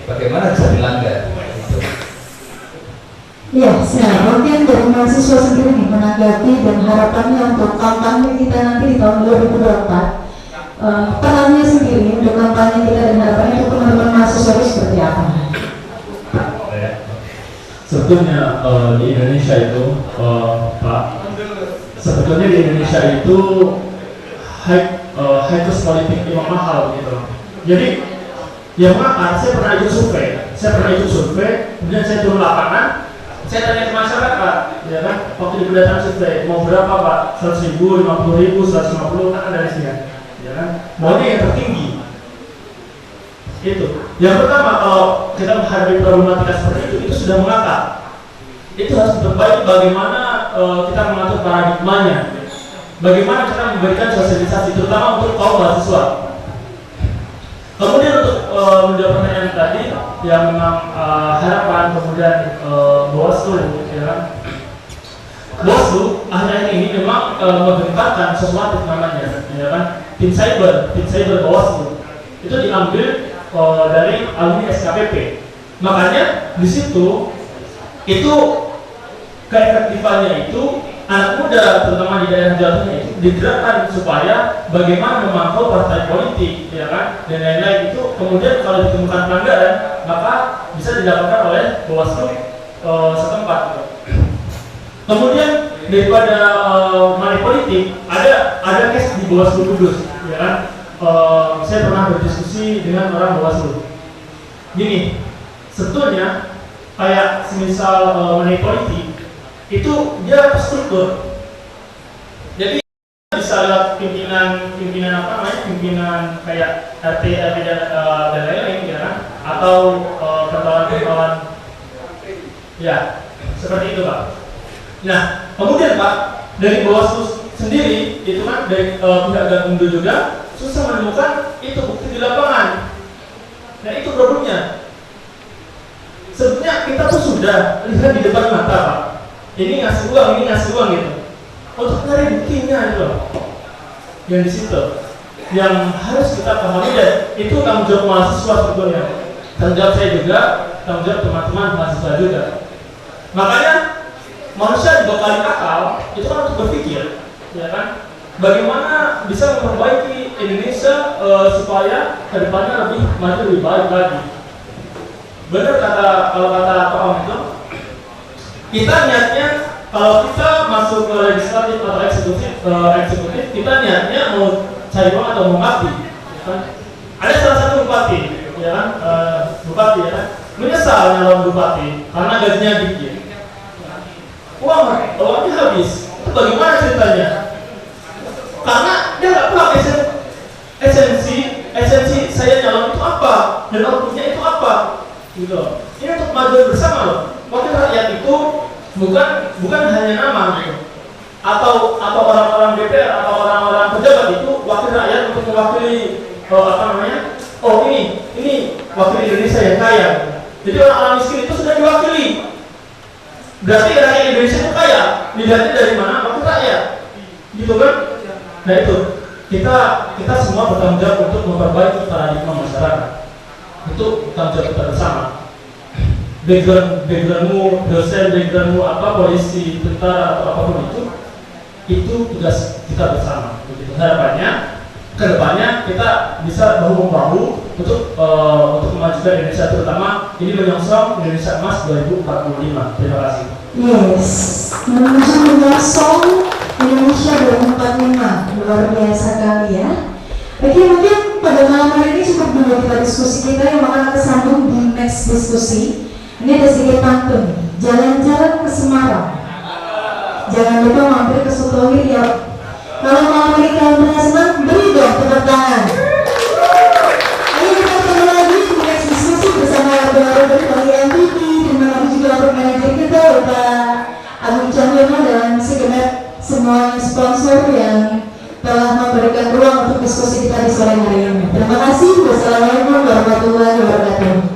bagaimana bisa dilanggar? Gitu. Ya, mungkin dari mahasiswa sendiri nih menanggapi dan harapannya untuk kampanye kita nanti di tahun 2024, perannya sendiri untuk kampanye kita dan harapannya untuk teman-teman mahasiswa itu seperti apa? Sebetulnya di Indonesia itu, Pak, sebetulnya di Indonesia itu high cost politik yang mahal gitu. Jadi yang mahal, saya pernah ikut survei, kemudian saya turun lapangan, saya tanya ke masyarakat, ya kan, waktu di kedatangan survei, mau berapa Pak? 100.000, 50.000, 150, kan dari sini, ya kan? Maunya yang tertinggi. Itu. Yang pertama, kalau kita menghadapi problematika seperti itu sudah mengakar. Itu harus diperbaiki bagaimana kita mengatur paradigmanya. Bagaimana kita memberikan sosialisasi, terutama untuk kaum mahasiswa. Kemudian untuk menjawab pertanyaan tadi, yang memang harapan kemudian Bawaslu, ya kan? Bawaslu akhir-akhir ini memang menggentarkan sesuatu namanya, ya kan? Tim cyber Bawaslu itu diambil dari alumni SKPP. Makanya di situ itu keefektifannya itu anak muda terutama di daerah Jawa Tengah itu digerakkan supaya bagaimana memantau partai politik, ya kan, dan lain-lain. Itu kemudian kalau ditemukan pelanggaran maka bisa dilakukan oleh Bawaslu setempat. Kemudian daripada money politik, ada case di Bawaslu Kudus, ya kan. Saya pernah berdiskusi dengan orang Bawaslu. Gini, sebetulnya kayak semisal money politik itu dia terstruktur. Jadi bisa lihat pimpinan apa namanya, pimpinan kayak RT, RW dan lain-lain, ya kan, atau kawan-kawan, ya seperti itu Pak. Nah kemudian Pak, dari Bawaslu sendiri itu kan dari pihak Gakumdu juga susah menemukan itu bukti di lapangan. Nah itu problemnya. Sebenarnya kita tuh sudah lihat di depan mata Pak, ini ngasih uang gitu. Untuk cari buktinya itu loh, yang di situ, yang harus kita pahami, dan itu tanggung jawab mahasiswa sebetulnya, tanggung jawab saya juga, tanggung jawab teman-teman mahasiswa juga. Makanya manusia dibekali akal itu kan untuk berpikir, ya kan, bagaimana bisa memperbaiki Indonesia supaya kedepannya lebih maju, lebih baik lagi. Benar kalau kata Pak Om itu, kita niatnya kalau kita masuk ke legislatif atau eksekutif, kita niatnya mau cari uang atau mau ngabdi, ya kan? Ada salah satu bupati, ya kan, bupati, ya kan, menyesal nyalon bupati karena gajinya dikit. Uangnya habis. Itu bagaimana ceritanya? Karena dia nggak paham esensi saya nyalon itu apa dan outputnya itu apa, gitu. Ini untuk maju bersama loh. Wakil rakyat itu bukan hanya nama gitu, atau orang-orang DPR atau orang-orang pejabat itu wakil rakyat untuk mewakili ini wakil Indonesia yang kaya. Jadi orang-orang miskin itu sudah diwakili. Berarti rakyat Indonesia itu kaya. Dilihatnya dari mana? Wakil rakyat, gitu kan? Nah itu kita semua bertanggung jawab untuk memperbaiki paradigma masyarakat. Itu tanggung jawab kita bersama. Backgroundmu, dosen, backgroundmu apa, polisi, tentara atau apapun itu tugas kita bersama. Begitu. Harapannya kedepannya kita bisa bahu-membahu untuk memajukan Indonesia, terutama ini menyongsong Indonesia Emas 2045. Terima kasih. Yes, menuju menyongsong Indonesia 2045, luar biasa kali ya. Oke, mungkin pada malam hari ini cukup dulu kita diskusi kita yang akan tersambung di next diskusi. Ini ada sedikit pantun, jalan-jalan ke Semarang, jangan lupa mampir ke Soto Hiryap. Kalau malam hari kalian pernah senang, beri dong tepuk tangan. Ayo kita ketemu lagi di next diskusi bersama Baru dari MPP. Terima kasih juga untuk manajer kita, Bapak Agung Cahyono, dan segenap semua sponsor yang telah memberikan ruang untuk diskusi kita di sore hari ini. Terima kasih. Wassalamualaikum warahmatullahi wabarakatuh.